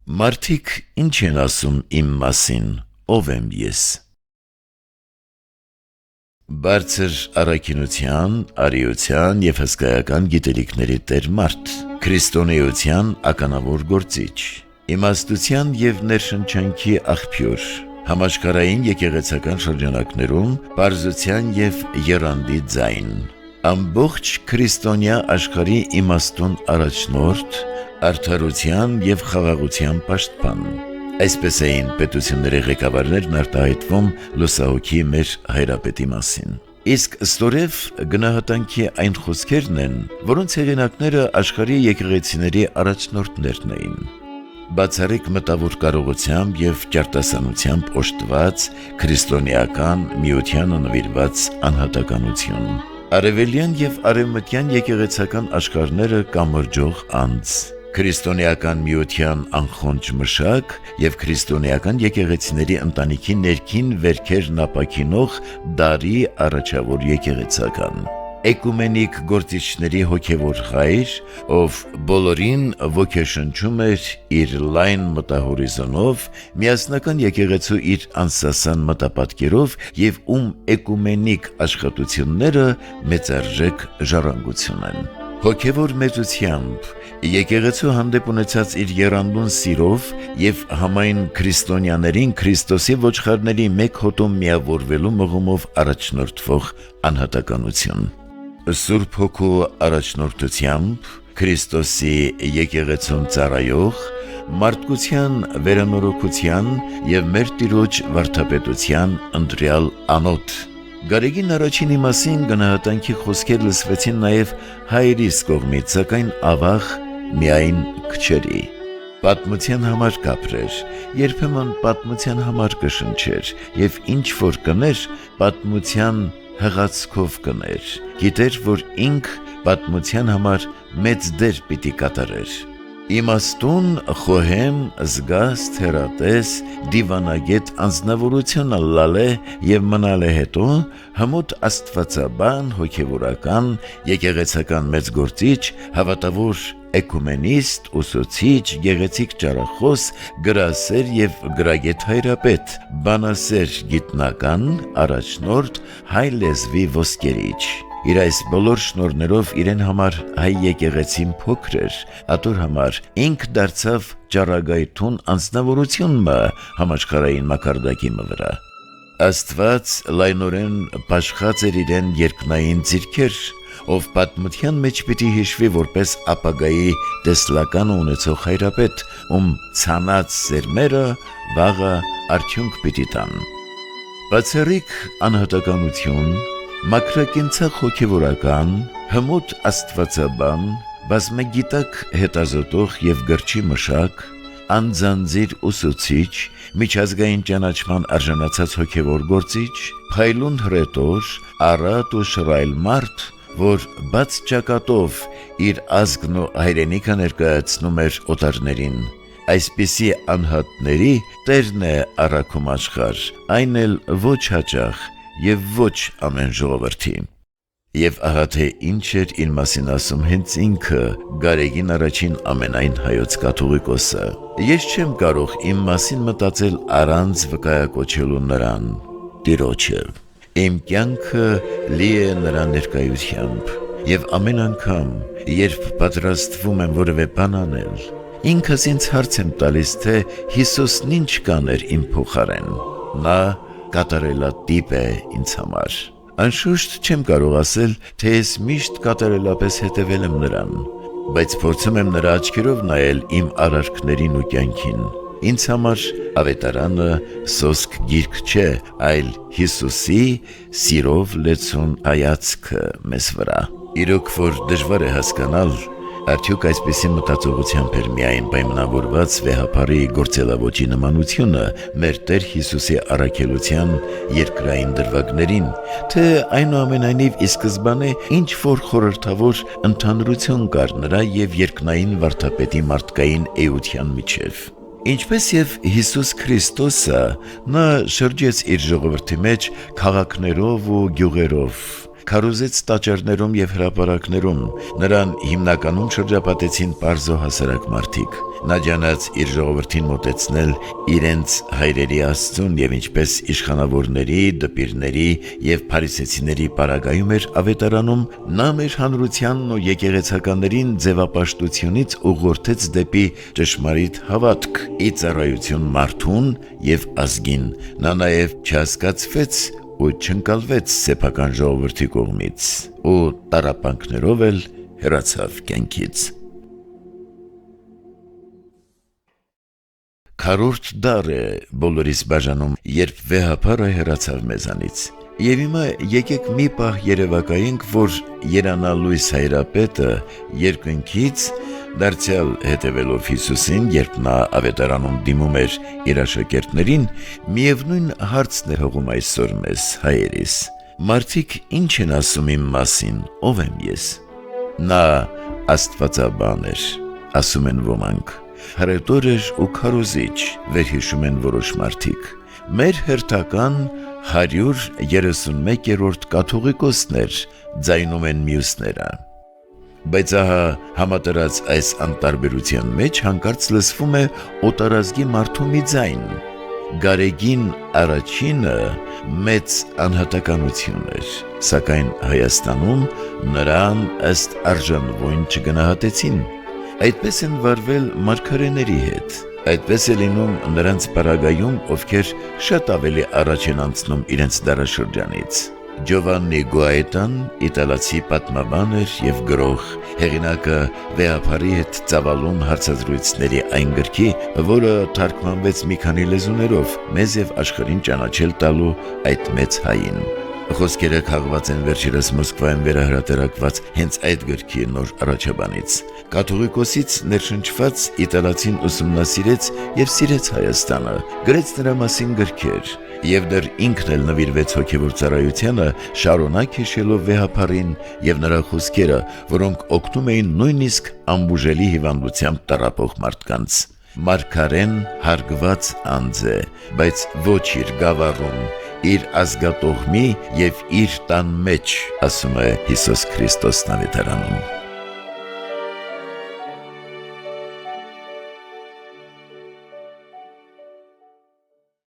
Մարդիկ ինչ են ասում իմ մասին, ով եմ ես։ Բարձր առաքինության, արիության և հսկայական գիտելիքների տեր մարդ, քրիստոնեության ականավոր գործիչ, իմաստության և ներշնչանքի աղբյուր, համաշխարհային եկեղեցական շրջանակներում պարզության և եռանդի ձայն, ամբողջ քրիստոնյա աշխարհի իմաստուն առաջնորդ, արդարության և խաղաղության պաշտպան։ Այսպես էին պետությունների ղեկավարներն արտահայտվում լուսահոգի մեր հայրապետի մասին։ Իսկ ստորև գնահատանքի այն խոսքերն են, որոնց հեղինակները աշխարհի եկեղեցիների առաջնորդներն էին։ Բացառիկ մտավոր կարողությամբ և ճարտասանությամբ օժտված քրիստոնեական միությանը նվիրված անհատականություն, արևելյան և արևմտյան եկեղեցական աշխարհները կամրջող անձ, քրիստոնեական միության անխոնջ մշակ և քրիստոնեական եկեղեցիների ընտանիքի ներքին վերքերն ապաքինող դարի առաջավոր եկեղեցական, էկումենիկ գործիչների հոգևոր հայր, ով բոլորին ոգեշնչում էր իր լայն մտահորիզոնով, միասնական եկեղեցու իր անսասան մտապատկերով և ում էկումենիկ աշխատությունները մեծարժեք ժառանգություն են։ Հոգևոր մեծությամբ, եկեղեցու հանդեպ ունեցած իր եռանդուն սիրով և համայն քրիստոնյաներին Քրիստոսի ոչխարների մեկ հոտում միավորվելու մղումով առաջնորդվող անհատականություն։ Սուրբ Հոգու առաջնորդությամբ Քրիստոսի եկեղեցուն ծառայող, մարդկության վերանորոգության և մեր Տիրոջ վարդապետության ընտրյալ անոթ։ Գարեգին առաջինի մասին գնահատանքի խոսքեր լսվեցին նաև հայրիս կողմից, սակայն ավաղ միայն քչերի։ Պատմության համար կապրեր, երբեմն պատմության համար կշնչեր և ինչ որ կներ, պատմության հղացքով կներ, գիտեր, որ ինք պատմության համար մեծ դեր պիտի կատարեր։ Իմաստուն, խոհեմ, զգաստ, թերատես, դիվանագետ անձնավորությունը լալե և մնալե հետո հմուտ աստվածաբան, հոգևորական, եկեղեցական մեծ գործիչ, հավատավոր էկումենիստ, ուսուցիչ, գեղեցիկ ճառախոս, գրասեր և գրագետ հայրապետ, բանասեր գիտնական, առաջնորդ, հայ լեզվի ոսկերիչ։ Իր այս բոլոր շնորհներով իրեն համար հայ եկեղեցին փոքր էր, ատոր համար ինք դարձավ ճառագայթուն անձնավորություն մը համաշխարհային մակարդակի վրա։ Աստված լայնորեն պաշխած էր իրեն երկնային ձիրքեր, ով պատմության մեջ պիտի հիշվի որպես ապագայի տեսլական ունեցող հայրապետ, ում ցանած սերմերը վաղը արդյունք պիտի տան։ Բացառիկ անհատականություն, մաքրակենցաղ հոգևորական, հմուտ աստվածաբան, բազմագիտակ հետազոտող և գրչի մշակ, անձանձիր ուսուցիչ, միջազգային ճանաչման արժանացած հոգևոր գործիչ, փայլուն հռետոր, առատ ու շռայլ մարդ, որ բաց ճակատով իր ազգն ու հայրենիքը ներկայացնում էր օտարներին, այսպիսի անհատների տերն է առաքում աշխարհ, այն էլ ոչ հաճախ և ոչ ամեն ժողովրդի։ Եվ ահա թե ինչ էր իր մասին ասում հենց ինքը, Գարեգին առաջին ամենայն հայոց կաթողիկոսը. «Ես չեմ կարող իմ մասին մտածել առանց վկայակոչելու նրան, Տիրոջը։ Իմ կյանքը լի է նրա ներկայությամբ, և ամեն անգամ, երբ պատրաստվում եմ որևէ բան անել, ինքս ինձ հարց եմ տալիս, թե Հիսուսն ինչ կաներ իմ փոխարեն։ Նա կատարելատիպ է ինձ համար։ Անշուշտ չեմ կարող ասել, թե ես միշտ կատարելապես հետևել եմ նրան, բայց փորձում եմ նրա աչքերով նայել իմ արարքներին ու կյանքին։ Ինձ համար ավետարանը սոսկ գիրք չէ, այլ Հիսուսի սիրով լեցուն հայացքը մեզ վրա։ Իրոք որ դժվար է հասկանալ, արդյոք այսպիսի մտածողությամբ էր միայն պայմանավորված վեհափառի գործելավոճի նմանությունը մեր Տեր Հիսուսի առաքելության երկրային դրվագներին, թե այնուամենայնիվ ի սկզբանե ինչ որ խորհրդավոր ընդհանրություն կար նրա և երկնային վարդապետի մարդկային էության միջև։ Ինչպես և Հիսուս Քրիստոսը, նա շրջեց իր ժողովրդի մեջ քաղաքներով ու գյուղերով, քարոզեց տաճարներում եւ հրապարակներում, նրան հիմնականում շրջապատեցին պարզոհասարակ մարդիկ։ Նա ջանաց իր ժողովրդին մոտեցնել իրենց հայրերի Աստծուն եւ ինչպես իշխանավորների, դպիրների եւ փարիսեցիների պարագայում էր ավետարանում, նա մեր հանրությանն ու եկեղեցականներին ձևապաշտությունից ուղղորդեց դեպի ճշմարիտ հավատք, ի ծառայություն մարդուն եւ ազգին։ Նա նաեւ չհասկացվեց ու չընկալվեց սեփական ժողովրդի կողմից ու տառապանքներով էլ հեռացավ կյանքից։ Քառորդ դար է բոլորիս բաժանում, երբ վեհափառը հեռացավ մեզանից։ Եվ հիմա եկեք մի պահ երևակայենք, որ երանալույս հայրապետը երկնքից դարձյալ հետևելով Հիսուսին, երբ նա ավետարանում դիմում էր իր աշակերտներին, միևնույն հարցն է հողում այսօր մեզ հայերիս. մարդիկ ինչ են ասում իմ մասին, ով եմ ես։ Նա աստվածաբան էր, ասում են ոմանք, հրետոր էր ու քարոզիչ, վերհիշում են որոշ մարդիկ։ Մեր հերթական 131-րդ կաթողիկոսն էր, ձայնում են մյուսները։ Բայց ահա համատարած այս անտարբերության մեջ հանկարծ լսվում է օտարազգի մարդու մի ձայն։ Գարեգին առաջինը մեծ անհատականություն էր, սակայն Հայաստանում նրան ըստ արժանվույն չգնահատեցին։ Այդպես են վարվել մարգարեների հետ, այդպես է լինում նրանց պարագայում, ովքեր շատ ավելի առաջ են անցնում իրենց դարաշրջանից։ Ջովաննի Գուայտան իտալացի պատմաբան էր եւ գրող, հեղինակը վեհափառի հետ ծավալուն հարցազրույցների այն գրքի, որը թարգմանվեց մի քանի լեզուներով, մեզ եւ աշխարհին ճանաչել տալու այդ մեծ հային։ Խոսքերը քաղված են վերջերս Մոսկվայում վերահրատարակված հենց այդ գրքի նոր առաջաբանից։ Կաթողիկոսից ներշնչված իտալացին ուսումնասիրեց եւ սիրեց Հայաստանը, գրեց նրա մասին գրքեր եւ դեռ ինքն էլ նվիրվեց հոգեվոր ծառայությանը, շարունակ հիշելով վեհափառին եւ նրա խոսքերը, որոնք օգնում էին նույնիսկ անբուժելի հիվանդությամբ տառապող մարդկանց։ Մարգարեն հարգված անձ է, բայց ոչ իր գավառում, իր ազգատողմի եւ իր տան մեջ, ասում է Հիսուս Քրիստոսն ավետարանում։